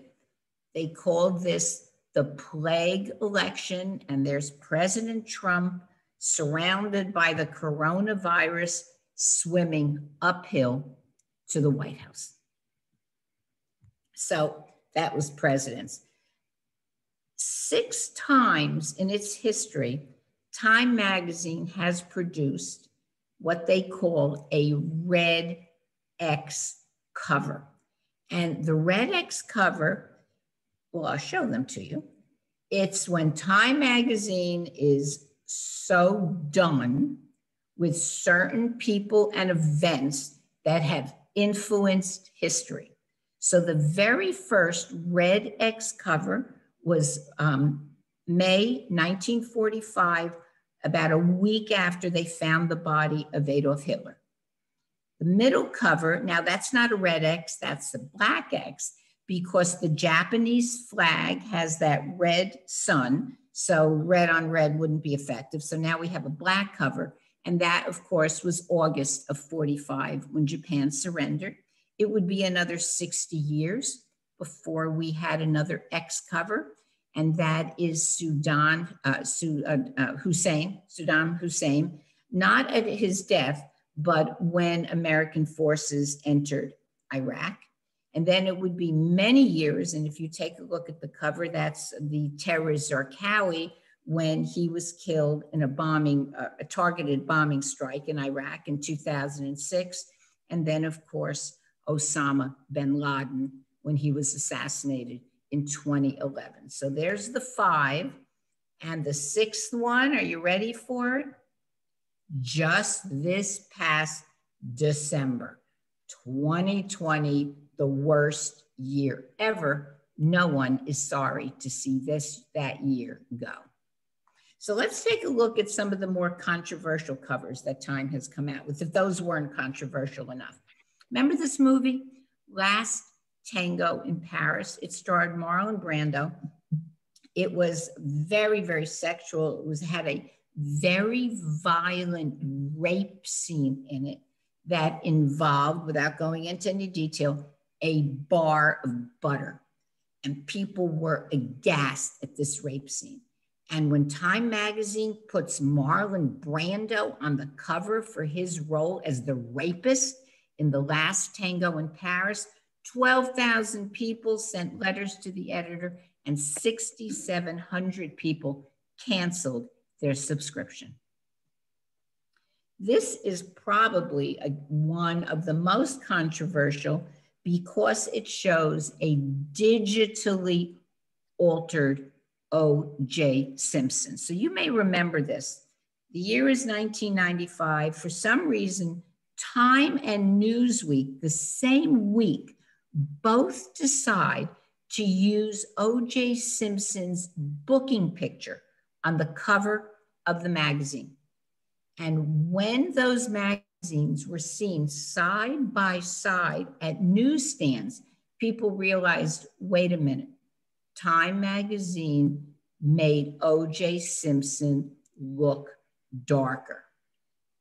They called this the plague election, and there's President Trump surrounded by the coronavirus swimming uphill to the White House. So that was presidents. 6 times in its history, Time Magazine has produced what they call a red X cover. And the red X cover, well, I'll show them to you. It's when Time Magazine is so done with certain people and events that have influenced history. So the very first red X cover was May 1945, about a week after they found the body of Adolf Hitler. The middle cover, now that's not a red X, that's a black X, because the Japanese flag has that red sun, so red on red wouldn't be effective. So now we have a black cover, and that, of course, was August of 45 when Japan surrendered. It would be another 60 years before we had another X cover, and that is Saddam Hussein, not at his death, but when American forces entered Iraq. And then it would be many years, and if you take a look at the cover, that's the terrorist Zarqawi when he was killed in a targeted bombing strike in Iraq in 2006. And then, of course, Osama bin Laden when he was assassinated in 2011. So there's the 5. And the 6th one, are you ready for it? Just this past December, 2020, the worst year ever. No one is sorry to see that year go. So let's take a look at some of the more controversial covers that Time has come out with, if those weren't controversial enough. Remember this movie, Last Tango in Paris? It starred Marlon Brando. It was very, very sexual. It had a very violent rape scene in it that involved, without going into any detail, a bar of butter. And people were aghast at this rape scene. And when Time magazine puts Marlon Brando on the cover for his role as the rapist in The Last Tango in Paris, 12,000 people sent letters to the editor and 6,700 people canceled their subscription. This is probably one of the most controversial because it shows a digitally altered O.J. Simpson. So you may remember this. The year is 1995. For some reason, Time and Newsweek, the same week, both decide to use O.J. Simpson's booking picture on the cover of the magazine. And when those magazines were seen side by side at newsstands, people realized, wait a minute, Time magazine made O.J. Simpson look darker.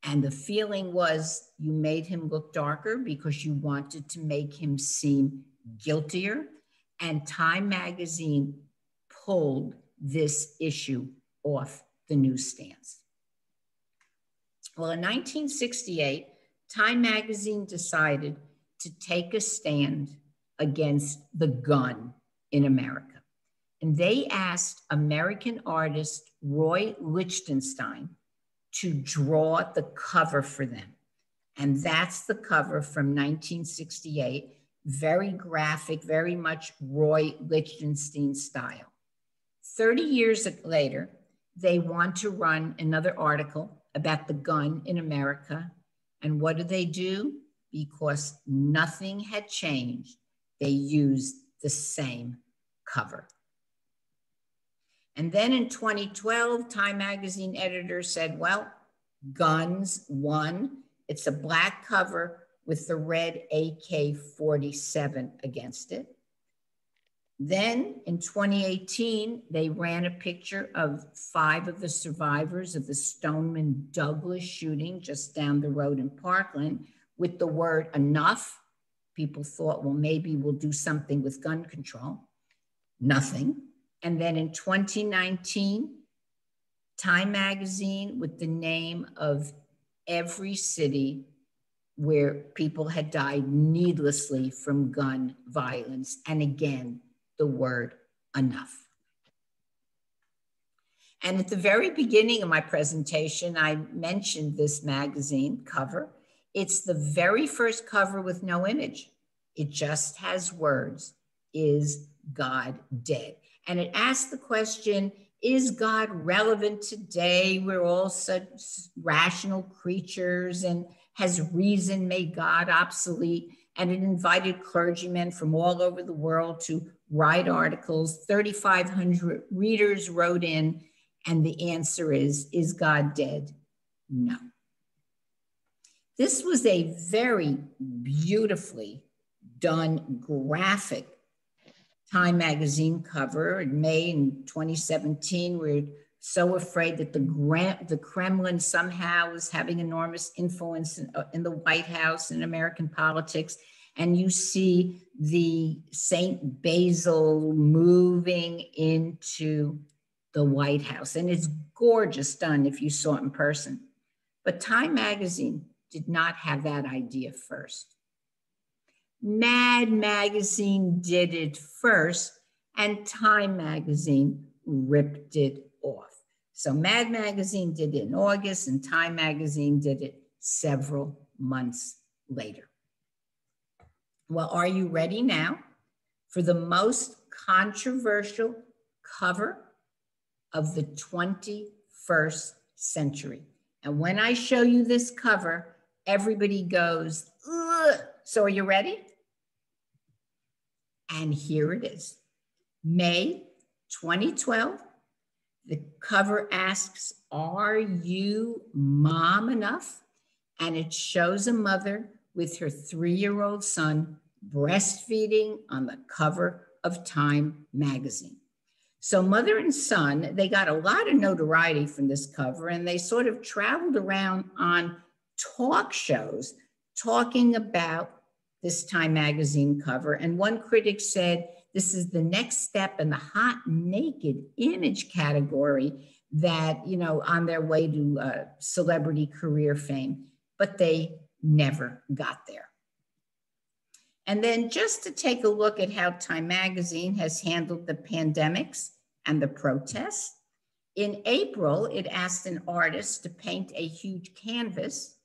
And the feeling was you made him look darker because you wanted to make him seem guiltier. And Time magazine pulled this issue off the newsstands. Well, in 1968, Time magazine decided to take a stand against the gun in America. And they asked American artist Roy Lichtenstein to draw the cover for them. And that's the cover from 1968, very graphic, very much Roy Lichtenstein style. 30 years later, they want to run another article about the gun in America. And what do? Because nothing had changed, they used the same cover. And then in 2012, Time magazine editor said, well, guns won. It's a black cover with the red AK-47 against it. Then in 2018, they ran a picture of 5 of the survivors of the Stoneman Douglas shooting just down the road in Parkland with the word enough. People thought, well, maybe we'll do something with gun control. Nothing. And then in 2019, Time magazine with the name of every city where people had died needlessly from gun violence. And again, the word enough. And at the very beginning of my presentation, I mentioned this magazine cover. It's the very first cover with no image. It just has words, is God dead? And it asks the question, is God relevant today? We're all such rational creatures, and has reason made God obsolete? And it invited clergymen from all over the world to write articles. 3,500 readers wrote in, and the answer is God dead? No. This was a very beautifully done graphic Time magazine cover in May in 2017. We're so afraid that the Kremlin somehow is having enormous influence in the White House and American politics. And you see the St. Basil moving into the White House. And it's gorgeous done if you saw it in person. But Time magazine did not have that idea first. Mad magazine did it first, and Time magazine ripped it off. So Mad magazine did it in August, and Time magazine did it several months later. Well, are you ready now for the most controversial cover of the 21st century? And when I show you this cover, everybody goes, ugh. So are you ready? And here it is. May 2012, the cover asks, are you mom enough? And it shows a mother with her 3-year-old son breastfeeding on the cover of Time magazine. So mother and son, they got a lot of notoriety from this cover, and they sort of traveled around on talk shows talking about this Time magazine cover. And one critic said this is the next step in the hot naked image category that, you know, on their way to celebrity career fame, but they never got there. And then just to take a look at how Time Magazine has handled the pandemics and the protests. In April, it asked an artist to paint a huge canvas,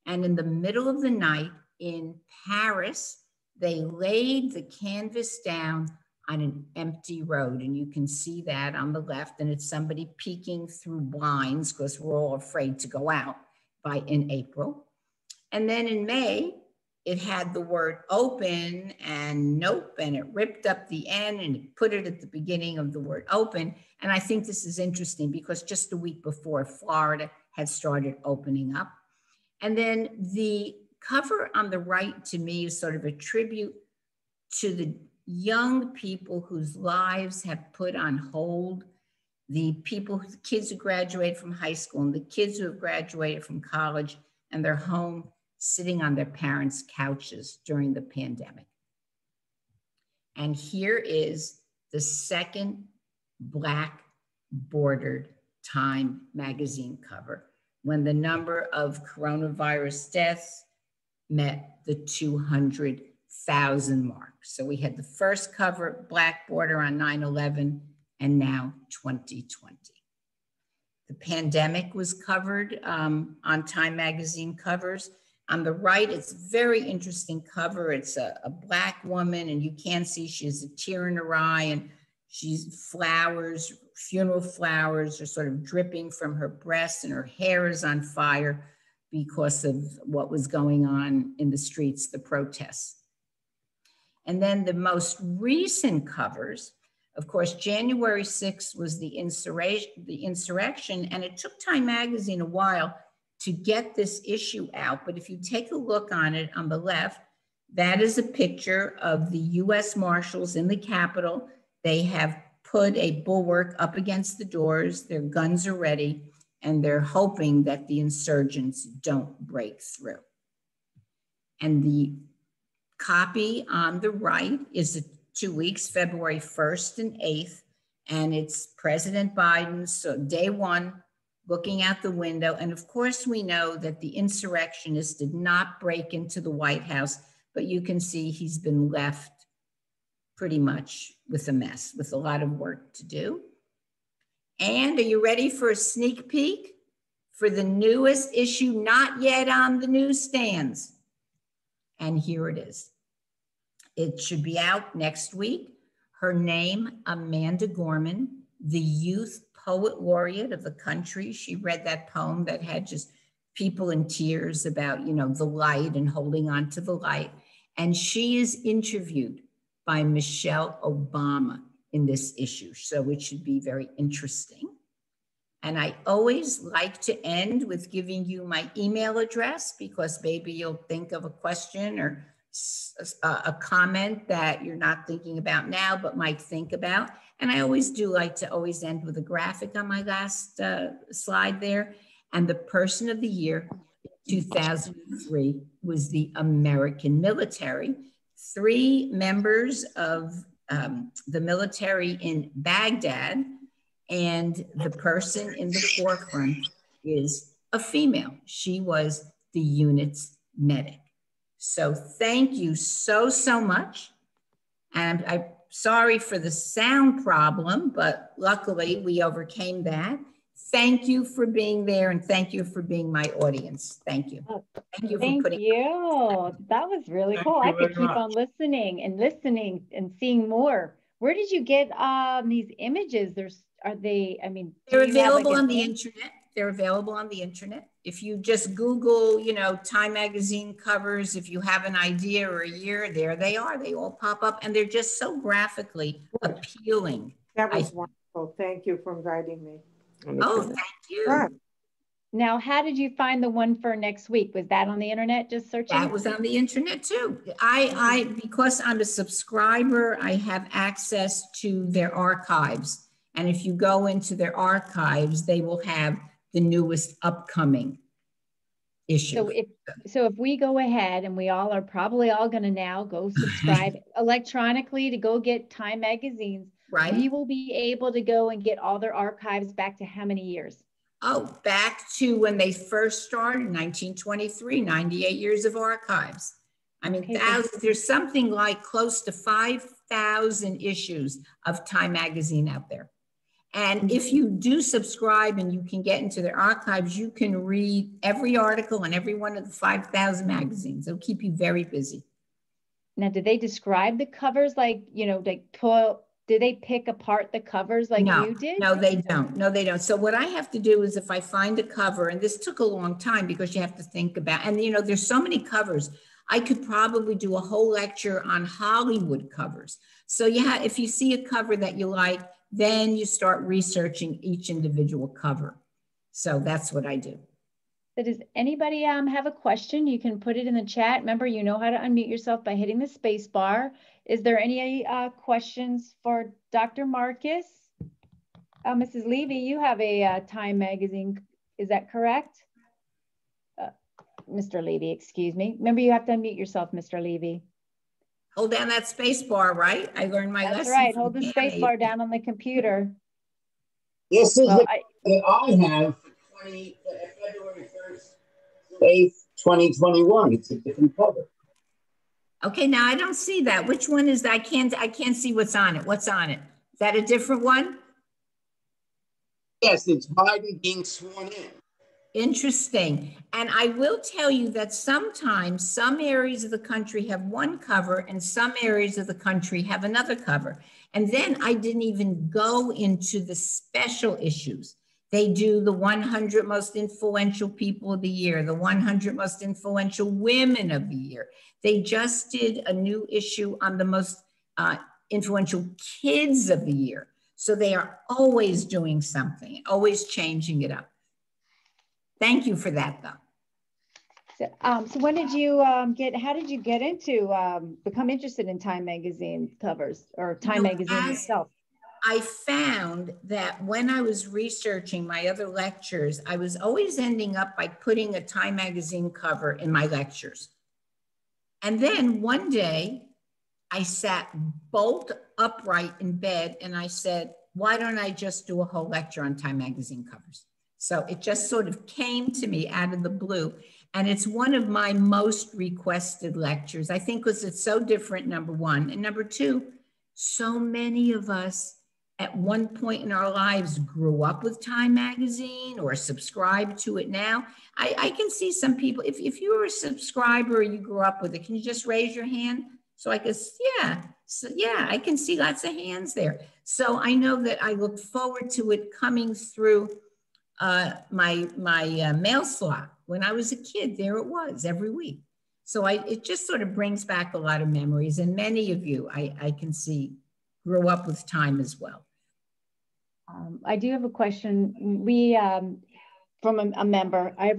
and in the middle of the night in Paris, they laid the canvas down on an empty road. And you can see that on the left, and it's somebody peeking through blinds because we're all afraid to go out in April. And then in May, it had the word open and nope, and it ripped up the N and it put it at the beginning of the word open. And I think this is interesting because just a week before, Florida had started opening up. And then the cover on the right to me is sort of a tribute to the young people whose lives have put on hold, the people, the kids who graduated from high school and the kids who have graduated from college, and they're home sitting on their parents' couches during the pandemic. And here is the second Black bordered Time Magazine cover when the number of coronavirus deaths met the 200,000 mark. So we had the first cover, Black border on 9/11, and now 2020. The pandemic was covered on Time Magazine covers. On the right, it's a very interesting cover. It's a Black woman, and you can see she has a tear in her eye, and she's flowers, funeral flowers are sort of dripping from her breast, and her hair is on fire because of what was going on in the streets, the protests. And then the most recent covers, of course, January 6th was the insurrection, and it took Time Magazine a while to get this issue out. But if you take a look on it on the left, that is a picture of the US Marshals in the Capitol. They have put a bulwark up against the doors. Their guns are ready, and they're hoping that the insurgents don't break through. And the copy on the right is 2 weeks, February 1st and 8th, and it's President Biden, so day one, looking out the window. And of course, we know that the insurrectionists did not break into the White House, but you can see he's been left pretty much with a mess, with a lot of work to do. And are you ready for a sneak peek for the newest issue, not yet on the newsstands? And here it is. It should be out next week. Her name, Amanda Gorman, the youth poet laureate of the country. She read that poem that had just people in tears about, you know, the light and holding on to the light. And she is interviewed by Michelle Obama in this issue. So it should be very interesting. And I always like to end with giving you my email address, because maybe you'll think of a question or a comment that you're not thinking about now, but might think about. And I always do like to always end with a graphic on my last slide there. And the person of the year, 2003, was the American military. 3 members of the military in Baghdad, and the person in the forefront is a female. She was the unit's medic. So thank you so, so much. And I'm sorry for the sound problem, but luckily we overcame that. Thank you for being there, and thank you for being my audience. Thank you. Thank you for putting. That was really cool. I could keep on listening and seeing more. Where did you get these images? They're available on the internet. They're available on the internet. If you just Google, you know, Time Magazine covers, if you have an idea or a year, there they are. They all pop up, and they're just so graphically appealing. That was wonderful. Thank you for inviting me. Oh, thank you. Sure. Now, how did you find the one for next week? Was that on the internet, just searching? That was on the internet too. Because I'm a subscriber, I have access to their archives. And if you go into their archives, they will have the newest upcoming issue. So if we go ahead, and we all are probably all going to now go subscribe electronically to go get Time magazines, right? We will be able to go and get all their archives back to how many years? Oh, back to when they first started, 1923, 98 years of archives. I mean, Okay, thousands, there's something like close to 5,000 issues of Time magazine out there. And if you do subscribe and you can get into their archives, you can read every article in every one of the 5,000 magazines. It'll keep you very busy. Now, did they describe the covers like, did they pick apart the covers like you did? No, they don't. No, they don't. So what I have to do is if I find a cover, and this took a long time because you have to think about, and there's so many covers. I could probably do a whole lecture on Hollywood covers. So if you see a cover that you like, then you start researching each individual cover. So that's what I do. So does anybody have a question? You can put it in the chat. Remember, you know how to unmute yourself by hitting the space bar. Is there any questions for Dr. Marcus? Mrs. Levy, you have a Time magazine. Is that correct? Mr. Levy, excuse me. Remember, you have to unmute yourself, Mr. Levy. Hold down that space bar, right? I learned my lesson. That's right. Hold the space bar down on the computer. This is that I have for February 1st, 8th, 2021. It's a different cover. Okay, now I don't see that. Which one is that? I can't see what's on it. What's on it? Is that a different one? Yes, it's Biden being sworn in. Interesting. And I will tell you that sometimes some areas of the country have one cover and some areas of the country have another cover. And then I didn't even go into the special issues. They do the 100 most influential people of the year, the 100 most influential women of the year. They just did a new issue on the most influential kids of the year. So they are always doing something, always changing it up. Thank you for that, though. So when did you how did you get into become interested in Time magazine covers or Time magazine itself? I found that when I was researching my other lectures, I was always ending up by putting a Time magazine cover in my lectures. And then one day I sat bolt upright in bed and I said, why don't I just do a whole lecture on Time magazine covers? So it just sort of came to me out of the blue. And it's one of my most requested lectures, I think, because it's so different, number one. And number two, so many of us at one point in our lives grew up with Time magazine or subscribe to it now. I can see some people, if you were a subscriber or you grew up with it, can you just raise your hand? So I guess, I can see lots of hands there. So I know that I look forward to it coming through my mail slot. When I was a kid, there it was every week. So it just sort of brings back a lot of memories. And many of you, I can see, grew up with Time as well. I do have a question. We, from a member, I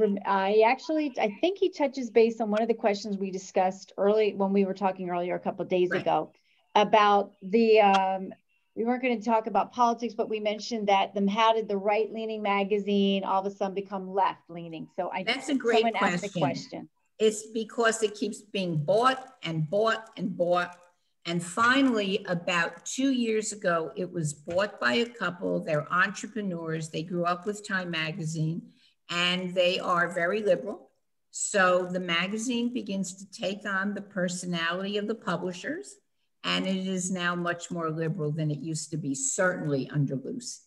think he touches base on one of the questions we discussed early when we were talking earlier a couple of days ago about the, we weren't going to talk about politics, but we mentioned that how did the right-leaning magazine all of a sudden become left-leaning? So that's a great question. Asked the question. It's because it keeps being bought and bought and bought. And finally, about 2 years ago, it was bought by a couple. They're entrepreneurs. They grew up with Time magazine and they are very liberal. So the magazine begins to take on the personality of the publishers. And it is now much more liberal than it used to be, certainly under Luce.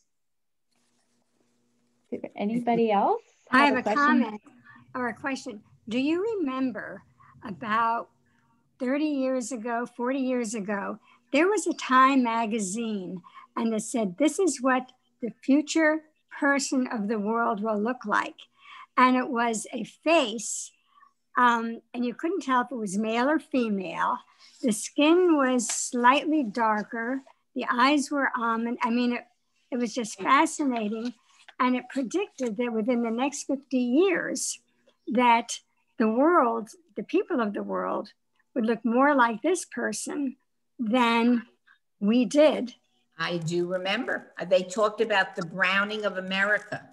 Anybody else? I have a comment or a question. Do you remember about 30 years ago, 40 years ago, there was a Time magazine and it said, this is what the future person of the world will look like. And it was a face and you couldn't tell if it was male or female. The skin was slightly darker. The eyes were almond. I mean, it was just fascinating. And it predicted that within the next 50 years, that the world, the people of the world, would look more like this person than we did. I do remember. They talked about the browning of America,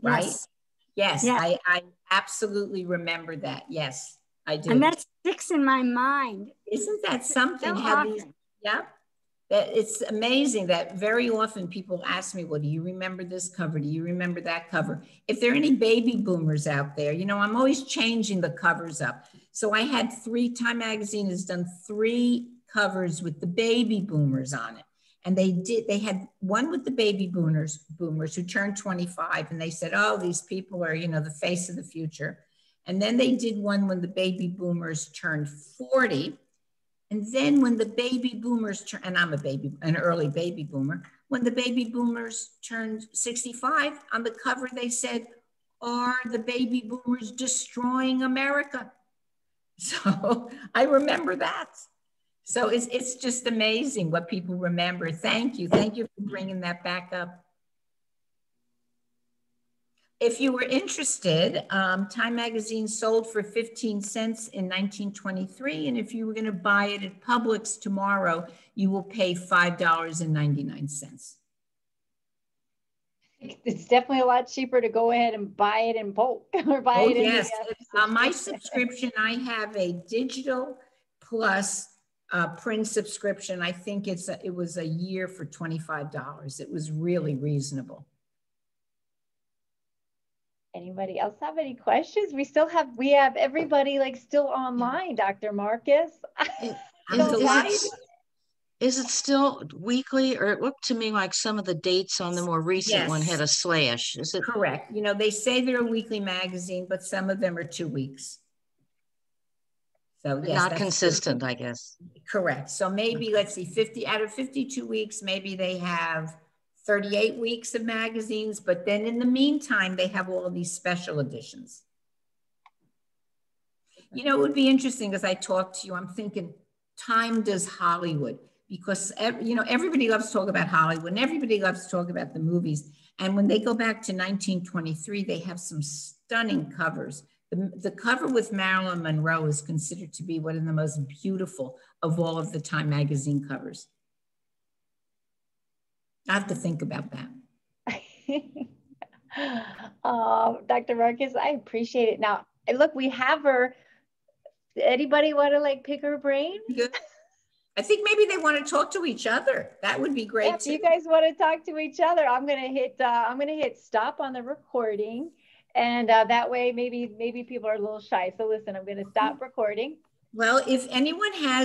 right? Yes. Yes, Yeah. I absolutely remember that. Yes, I do. And that sticks in my mind. Isn't that something? So How often. these, yeah. That it's amazing that very often people ask me, well, do you remember this cover? Do you remember that cover? If there are any baby boomers out there, you know, I'm always changing the covers up. So I had Time Magazine has done 3 covers with the baby boomers on it. And they had one with the baby boomers who turned 25. And they said, oh, these people are, you know, the face of the future. And then they did one when the baby boomers turned 40. And then when the baby boomers turn, and I'm an early baby boomer, when the baby boomers turned 65, on the cover they said, are the baby boomers destroying America? So I remember that. So it's just amazing what people remember. Thank you. Thank you for bringing that back up. If you were interested, Time Magazine sold for 15 cents in 1923. And if you were going to buy it at Publix tomorrow, you will pay $5.99. It's definitely a lot cheaper to go ahead and buy it in bulk or buy it in yes. the My subscription, I have a digital plus print subscription. I think it was a year for $25. It was really reasonable. Anybody else have any questions? We have everybody like still online, Dr. Marcus. I'm delighted. Is it still weekly, or it looked to me like some of the dates on the more recent one had a slash? Is it correct? You know, they say they're a weekly magazine, but some of them are 2 weeks. So yes, not consistent, I guess. Correct. So maybe let's see, 50 out of 52 weeks, maybe they have 38 weeks of magazines, but then in the meantime, they have all of these special editions. You know, it would be interesting as I talk to you, I'm thinking, time does Hollywood, because, you know, everybody loves to talk about Hollywood and everybody loves to talk about the movies. And when they go back to 1923, they have some stunning covers. The cover with Marilyn Monroe is considered to be one of the most beautiful of all of the Time Magazine covers. I have to think about that. Dr. Marcus, I appreciate it. Now, look, we have her. Anybody want to like pick her brain? Good. I think maybe they want to talk to each other. That would be great. Yeah, if you guys want to talk to each other, I'm gonna hit stop on the recording, and that way maybe people are a little shy. So listen, I'm gonna stop recording. Well, if anyone has